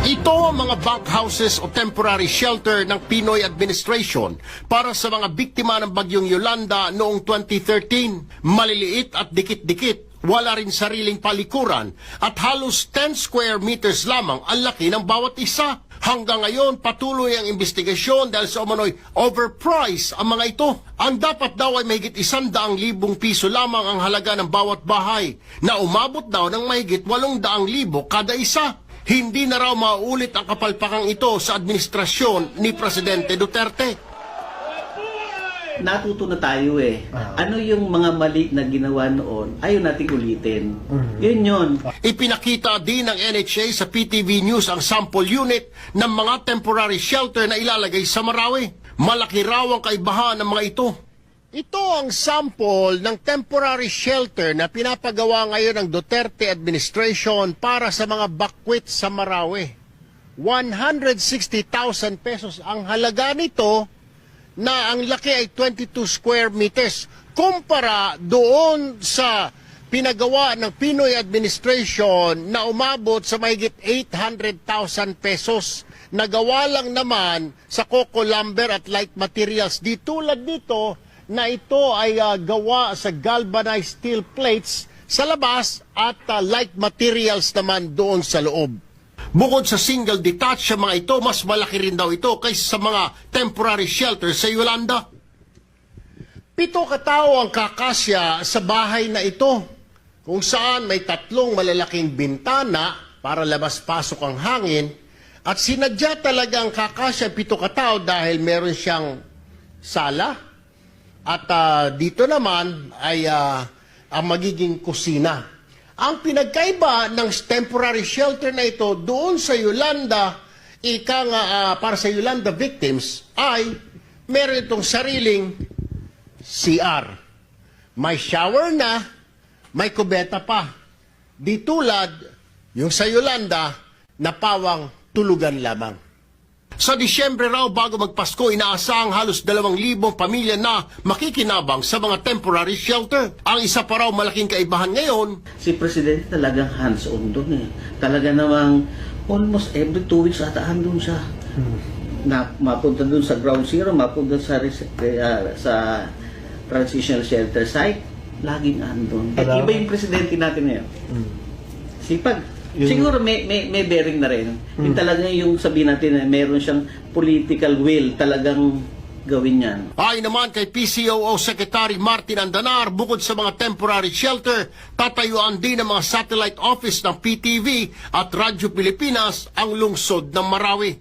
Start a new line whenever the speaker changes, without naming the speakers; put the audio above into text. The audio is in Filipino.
Ito ang mga bunk houses o temporary shelter ng Pinoy administration para sa mga biktima ng bagyong Yolanda noong 2013. Maliliit at dikit-dikit, wala rin sariling palikuran at halos 10 square meters lamang ang laki ng bawat isa. Hanggang ngayon, patuloy ang investigasyon dahil sa umano'y overpriced ang mga ito. Ang dapat daw ay mahigit 100,000 piso lamang ang halaga ng bawat bahay na umabot daw ng mahigit 800,000 kada isa. Hindi na raw mauulit ang kapalpakang ito sa administrasyon ni Presidente Duterte.
Natuto na tayo eh. Ano yung mga mali na ginawa noon, ayaw nating ulitin. Yun.
Ipinakita din ng NHA sa PTV News ang sample unit ng mga temporary shelter na ilalagay sa Marawi. Malaki raw ang kaibahan ng mga ito. Ito ang sample ng temporary shelter na pinapagawa ngayon ng Duterte administration para sa mga bakwit sa Marawi. 160,000 pesos ang halaga nito na ang laki ay 22 square meters. Kumpara doon sa pinagawa ng Pinoy administration na umabot sa mahigit 800,000 pesos. Nagawa lang naman sa Coco Lumber at Light Materials. Di tulad dito na ito ay gawa sa galvanized steel plates sa labas at light materials naman doon sa loob. Bukod sa single detached sa mga ito, mas malaki rin daw ito kaysa sa mga temporary shelter sa Yolanda. 7 katao ang kakasya sa bahay na ito, kung saan may 3 malalaking bintana para labas-pasok ang hangin, at sinadya talaga ang kakasya 7 katao dahil meron siyang sala, at dito naman ay ang magiging kusina. Ang pinagkaiba ng temporary shelter na ito doon sa Yolanda, para sa Yolanda victims, ay meron itong sariling CR. May shower na, may kubeta pa. Di tulad yung sa Yolanda na pawang tulugan lamang. Sa Disyembre raw bago magpasko, inaasahang halos 2,000 pamilya na makikinabang sa mga temporary shelter. Ang isa pa raw malaking kaibahan ngayon,
Si Presidente talagang hands-on doon eh. Talaga namang almost every 2 weeks ata andun siya. Na, mapunta doon sa ground zero, mapunta sa transitional shelter site, laging andun. At iba yung Presidente natin ngayon. Sipag. Siguro may bearing na rin. Yung talagang yung sabihin natin na meron siyang political will talagang gawin yan.
Ayon naman kay PCOO Secretary Martin Andanar, bukod sa mga temporary shelter, tatayuan din ng mga satellite office ng PTV at Radyo Pilipinas ang lungsod ng Marawi.